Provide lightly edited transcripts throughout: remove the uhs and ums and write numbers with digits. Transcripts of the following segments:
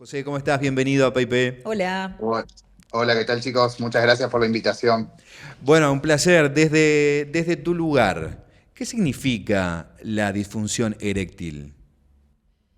José, ¿cómo estás? Bienvenido a PayP. Hola. Hola, hola, ¿qué tal chicos? Muchas gracias por la invitación. Bueno, un placer. Desde tu lugar, ¿qué significa la disfunción eréctil?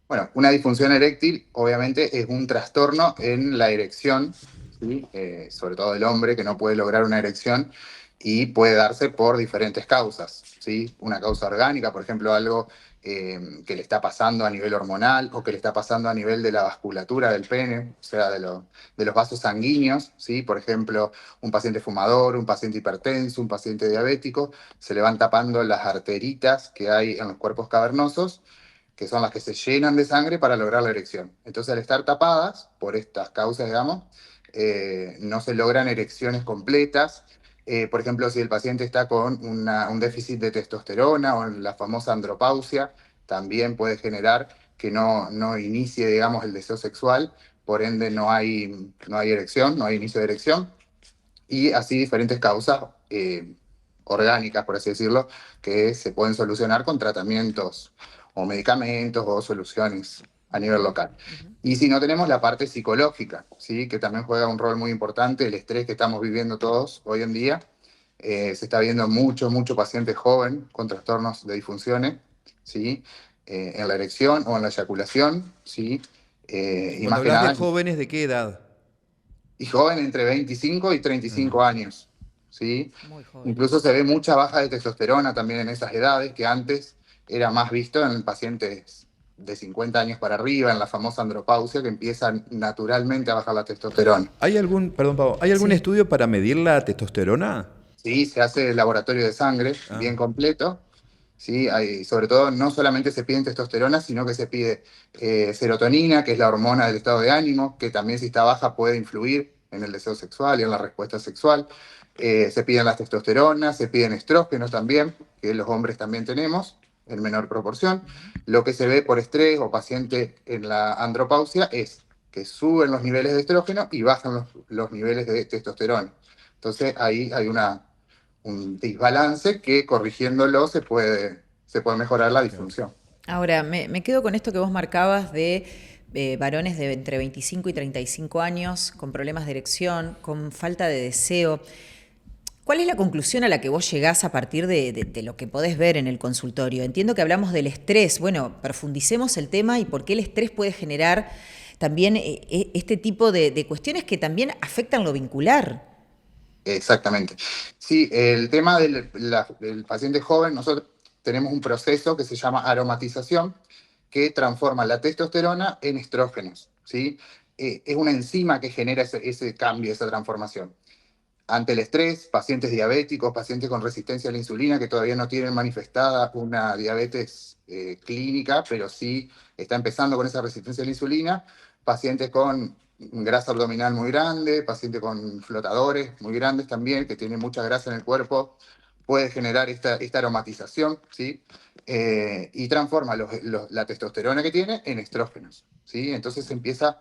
Bueno, una disfunción eréctil obviamente es un trastorno en la erección, ¿sí? Sobre todo del hombre que no puede lograr una erección y puede darse por diferentes causas, ¿sí? Una causa orgánica, por ejemplo, algo que le está pasando a nivel hormonal o que le está pasando a nivel de la vasculatura del pene, o sea, de los vasos sanguíneos, ¿sí? Por ejemplo, un paciente fumador, un paciente hipertenso, un paciente diabético, se le van tapando las arteritas que hay en los cuerpos cavernosos, que son las que se llenan de sangre para lograr la erección. Entonces, al estar tapadas por estas causas, digamos, no se logran erecciones completas. Por ejemplo, si el paciente está con un déficit de testosterona o la famosa andropausia, también puede generar que no inicie, digamos, el deseo sexual, por ende no hay erección, no hay inicio de erección, y así diferentes causas orgánicas, por así decirlo, que se pueden solucionar con tratamientos o medicamentos o soluciones a nivel local. Ujú. Y si no, tenemos la parte psicológica, ¿sí? Que también juega un rol muy importante, el estrés que estamos viviendo todos hoy en día. Se está viendo mucho paciente joven con trastornos de disfunciones, ¿sí? En la erección o en la eyaculación, ¿sí? Y Y cuando más que hablas de nada, jóvenes, ¿de qué edad? y joven entre 25 y Ajá. 35 años, ¿sí? Muy Incluso jóvenes. se ve mucha baja de testosterona también en esas edades, que antes era más visto en pacientes de 50 años para arriba, en la famosa andropausia, que empieza naturalmente a bajar la testosterona. Perdón, Pablo, ¿hay algún Sí. estudio para medir la testosterona? Sí, se hace el laboratorio de sangre Ah, bien completo. Sí, sobre todo no solamente se pide testosterona, sino que se pide serotonina, que es la hormona del estado de ánimo, que también si está baja puede influir en el deseo sexual y en la respuesta sexual. Se piden las testosteronas, se piden estrógenos también, que los hombres también tenemos en menor proporción. Ujú. Lo que se ve por estrés o paciente en la andropausia es que suben los niveles de estrógeno y bajan los niveles de testosterona. Entonces ahí hay un desbalance que corrigiéndolo se puede mejorar la claro. disfunción. Ahora, me quedo con esto que vos marcabas de varones de entre 25 y 35 años con problemas de erección, con falta de deseo. ¿Cuál es la conclusión a la que vos llegás a partir de lo que podés ver en el consultorio? Entiendo que hablamos del estrés. Bueno, profundicemos el tema y por qué el estrés puede generar también este tipo de cuestiones que también afectan lo vincular. Exactamente. Sí, el tema del paciente joven, nosotros tenemos un proceso que se llama aromatización, que transforma la testosterona en estrógenos, ¿sí? Es una enzima que genera ese cambio, esa transformación. Ante el estrés, pacientes diabéticos, pacientes con resistencia a la insulina que todavía no tienen manifestada una diabetes clínica, pero sí está empezando con esa resistencia a la insulina, pacientes con grasa abdominal muy grande, pacientes con flotadores muy grandes también, que tienen mucha grasa en el cuerpo, puede generar esta aromatización, ¿sí? Y transforma la testosterona que tiene en estrógenos, ¿sí? Entonces empieza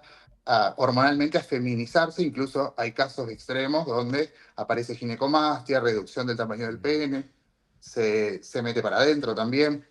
hormonalmente a feminizarse, incluso hay casos extremos donde aparece ginecomastia, reducción del tamaño del pene, se mete para adentro también.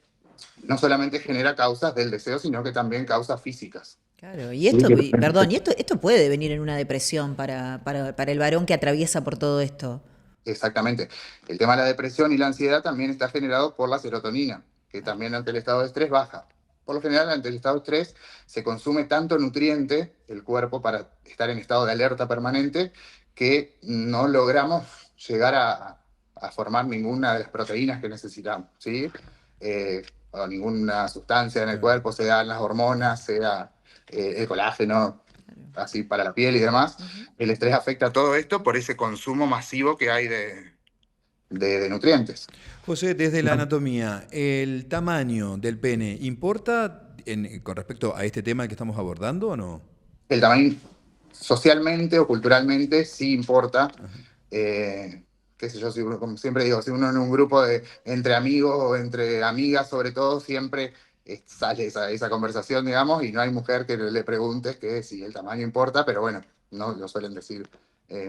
No solamente genera causas del deseo, sino que también causas físicas. Claro, y Sí, esto, perdón, y esto puede venir en una depresión para el varón que atraviesa por todo esto. exactamente. El tema de la depresión y la ansiedad también está generado por la serotonina, que Claro. también ante el estado de estrés baja. Por lo general, ante el estado de estrés se consume tanto nutriente el cuerpo para estar en estado de alerta permanente que no logramos llegar a formar ninguna de las proteínas que necesitamos, ¿sí? O ninguna sustancia en el Claro. cuerpo, sea las hormonas, sea el colágeno, así para la piel y demás. Ujú. El estrés afecta a todo esto por ese consumo masivo que hay de nutrientes. José, desde la anatomía, ¿el tamaño del pene importa con respecto a este tema que estamos abordando o no? El tamaño socialmente o culturalmente sí importa. Eh, Qué sé yo, si como siempre digo, si uno en un grupo entre amigos o entre amigas sobre todo, siempre sale esa conversación, digamos, y no hay mujer que le preguntes que si el tamaño importa, pero bueno, no lo suelen decir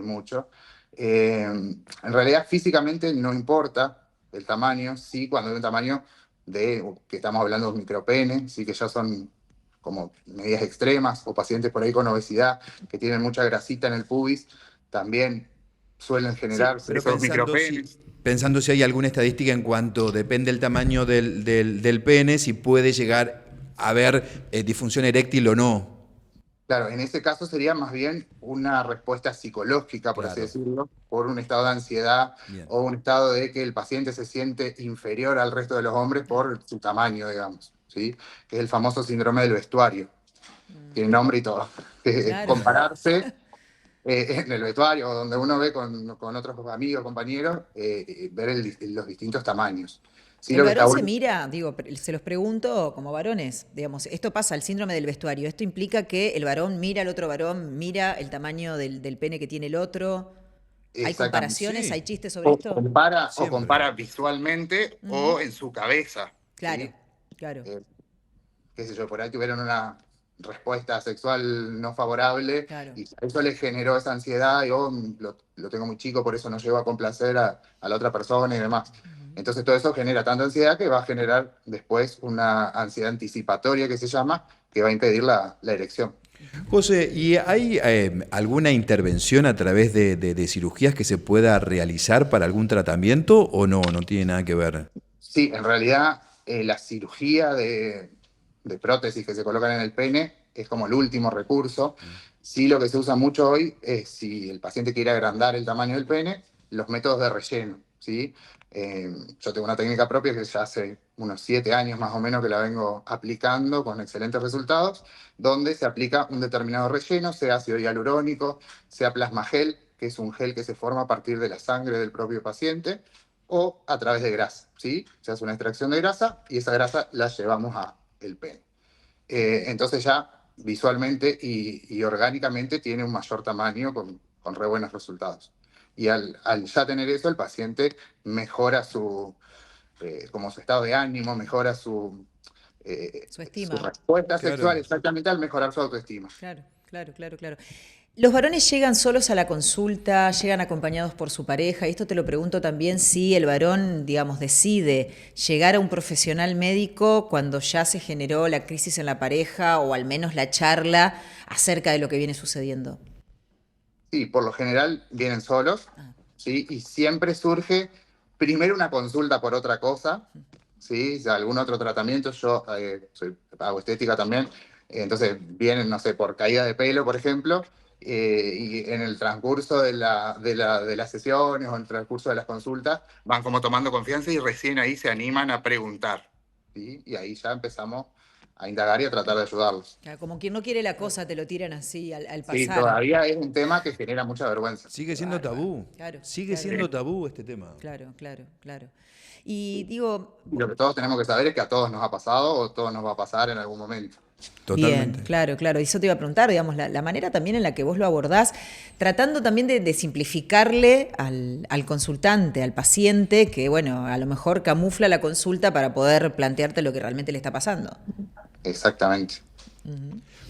mucho. En realidad físicamente no importa el tamaño, sí, cuando hay un tamaño que estamos hablando de un micropene, sí que ya son como medidas extremas, o pacientes por ahí con obesidad que tienen mucha grasita en el pubis, también suelen Sí, generarse pero esos micropenes. pensando si hay alguna estadística en cuanto depende el tamaño del pene, si puede llegar a haber disfunción eréctil o no. Claro, en ese caso sería más bien una respuesta psicológica, por así Claro, decirlo, por un estado de ansiedad bien. o un estado de que el paciente se siente inferior al resto de los hombres por su tamaño, digamos, ¿sí? Que es el famoso síndrome del vestuario. Tiene nombre y todo. Claro. Compararse en el vestuario, donde uno ve con otros amigos, compañeros, ver los distintos tamaños. Sí, El lo que está varón se bueno. mira, digo, se los pregunto como varones, digamos, esto pasa, el síndrome del vestuario, esto implica que el varón mira al otro varón, mira el tamaño del pene que tiene el otro. ¿Hay Exactamente. comparaciones? Sí, ¿Hay chistes sobre O esto? compara, o siempre. compara visualmente o en su cabeza, Claro, ¿sí? claro, Eh, qué sé yo, por ahí tuvieron una respuesta sexual no favorable claro. y eso les generó esa ansiedad y lo tengo muy chico, por eso no llego a complacer a la otra persona y demás. Entonces todo eso genera tanta ansiedad que va a generar después una ansiedad anticipatoria que se llama, que va a impedir la erección. José, ¿y hay alguna intervención a través de cirugías que se pueda realizar para algún tratamiento o no? No tiene nada que ver. Sí, en realidad la cirugía de prótesis que se colocan en el pene es como el último recurso. Sí, lo que se usa mucho hoy es si el paciente quiere agrandar el tamaño del pene, los métodos de relleno, ¿sí? Yo tengo una técnica propia que ya hace unos 7 años más o menos que la vengo aplicando con excelentes resultados, donde se aplica un determinado relleno, sea ácido hialurónico, sea plasma gel, que es un gel que se forma a partir de la sangre del propio paciente, o a través de grasa, ¿sí? Se hace una extracción de grasa y esa grasa la llevamos a el pene. Entonces ya visualmente y orgánicamente tiene un mayor tamaño con re buenos resultados. Y al ya tener eso, el paciente mejora como su estado de ánimo, mejora Su su estima. respuesta sexual Claro. exactamente al mejorar su autoestima. Claro, claro, claro, claro. Los varones llegan solos a la consulta, llegan acompañados por su pareja, y esto te lo pregunto también si el varón, digamos, decide llegar a un profesional médico cuando ya se generó la crisis en la pareja o al menos la charla acerca de lo que viene sucediendo. Sí, por lo general vienen solos, ¿sí? Y siempre surge primero una consulta por otra cosa, ¿sí? O sea, algún otro tratamiento. Yo hago estética también, entonces vienen, no sé, por caída de pelo, por ejemplo, y en el transcurso de las sesiones o en el transcurso de las consultas van como tomando confianza y recién ahí se animan a preguntar, ¿sí? Y ahí ya empezamos a indagar y a tratar de ayudarlos. Claro, como quien no quiere la cosa, te lo tiran así al Sí, pasar. todavía es un tema que genera mucha vergüenza. Sigue Qué siendo bárbaro. tabú. Claro, Sigue claro, siendo tabú este tema. claro, claro, claro. Y digo, Y lo que todos tenemos que saber es que a todos nos ha pasado o todos nos va a pasar en algún momento. bien, Totalmente. claro, claro. Y eso te iba a preguntar, digamos, la manera también en la que vos lo abordás, tratando también de simplificarle al consultante, al paciente, que bueno, a lo mejor camufla la consulta para poder plantearte lo que realmente le está pasando. Exactamente.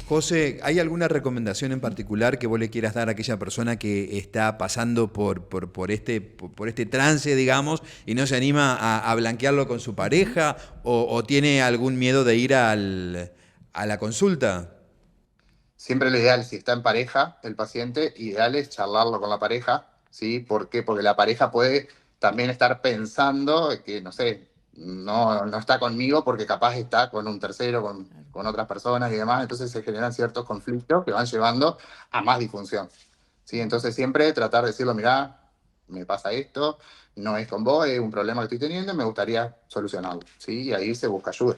José, ¿hay alguna recomendación en particular que vos le quieras dar a aquella persona que está pasando por este trance, digamos, y no se anima a blanquearlo con su pareja o tiene algún miedo de ir a la consulta? Siempre lo ideal, si está en pareja, el paciente, ideal es charlarlo con la pareja, ¿sí? ¿Por qué? Porque la pareja puede también estar pensando que, no sé, no está conmigo porque capaz está con un tercero, con otras personas y demás, entonces se generan ciertos conflictos que van llevando a más disfunción, ¿sí? Entonces siempre tratar de decirlo, mirá, me pasa esto, no es con vos, es un problema que estoy teniendo y me gustaría solucionarlo, ¿sí? Y ahí se busca ayuda.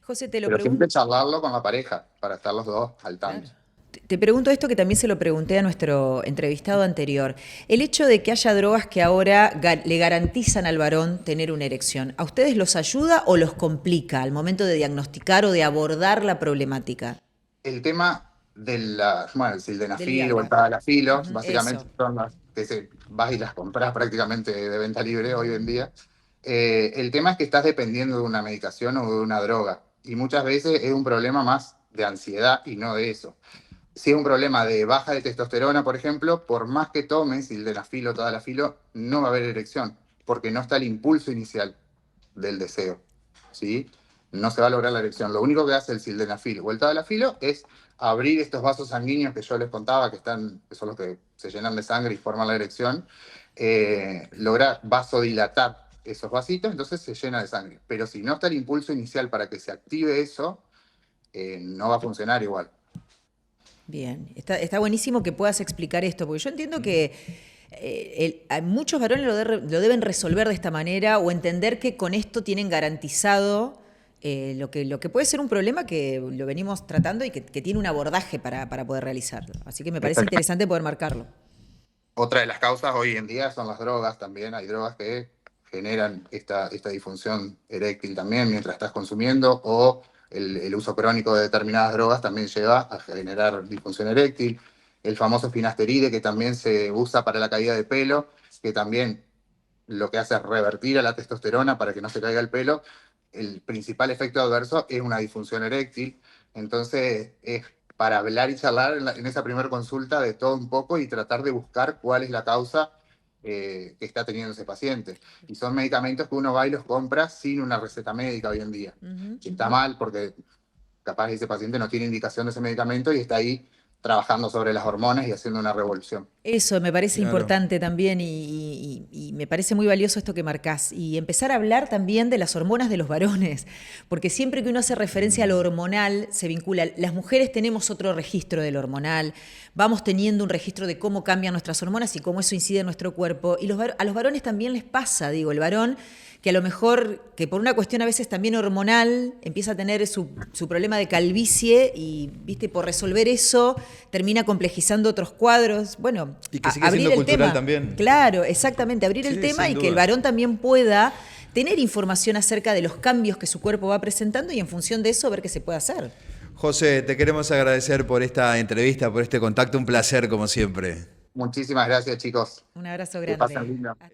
José, te lo Pero siempre pregunto. charlarlo con la pareja para estar los dos al Claro. tanto. Te pregunto esto que también se lo pregunté a nuestro entrevistado anterior. El hecho de que haya drogas que ahora le garantizan al varón tener una erección, ¿a ustedes los ayuda o los complica al momento de diagnosticar o de abordar la problemática? El tema bueno, el Del sildenafil o el Viagra. tadalafilo, Ujú, básicamente eso. son las que vas y las compras prácticamente de venta libre hoy en día. El tema es que estás dependiendo de una medicación o de una droga. Y muchas veces es un problema más de ansiedad y no de eso. Si es un problema de baja de testosterona, por ejemplo, por más que tomes sildenafil o tadalafilo, no va a haber erección, porque no está el impulso inicial del deseo, ¿sí? no se va a lograr la erección. Lo único que hace el sildenafil o el tadalafilo es abrir estos vasos sanguíneos que yo les contaba, que son los que se llenan de sangre y forman la erección, logra vasodilatar esos vasitos, entonces se llena de sangre. Pero si no está el impulso inicial para que se active eso, no va a funcionar igual. Bien, está buenísimo que puedas explicar esto, porque yo entiendo que muchos varones lo deben resolver de esta manera o entender que con esto tienen garantizado lo que puede ser un problema que lo venimos tratando y que tiene un abordaje para poder realizarlo. Así que me parece interesante poder marcarlo. Otra de las causas hoy en día son las drogas también. Hay drogas que generan esta disfunción eréctil también mientras estás consumiendo, o el uso crónico de determinadas drogas también lleva a generar disfunción eréctil. El famoso finasteride, que también se usa para la caída de pelo, que también lo que hace es revertir a la testosterona para que no se caiga el pelo. El principal efecto adverso es una disfunción eréctil. Entonces, es para hablar y charlar en esa primera consulta de todo un poco y tratar de buscar cuál es la causa que está teniendo ese paciente. Y son medicamentos que uno va y los compra sin una receta médica hoy en día. Y está mal porque capaz ese paciente no tiene indicación de ese medicamento y está ahí trabajando sobre las hormonas y haciendo una revolución. Eso me parece Claro. importante también y me parece muy valioso esto que marcás. Y empezar a hablar también de las hormonas de los varones, porque siempre que uno hace referencia a lo hormonal, se vincula. Las mujeres tenemos otro registro del hormonal, vamos teniendo un registro de cómo cambian nuestras hormonas y cómo eso incide en nuestro cuerpo. Y a los varones también les pasa, digo, el varón que a lo mejor, que por una cuestión a veces también hormonal, empieza a tener su problema de calvicie y, viste, por resolver eso, termina complejizando otros cuadros. Bueno, Y que sigue abrir siendo el cultural tema. también. Claro, exactamente, abrir el Sí, tema sin y que el duda. varón también pueda tener información acerca de los cambios que su cuerpo va presentando y en función de eso ver qué se puede hacer. José, te queremos agradecer por esta entrevista, por este contacto. Un placer, como siempre. Muchísimas gracias, chicos. Un abrazo Que pasen grande. lindo.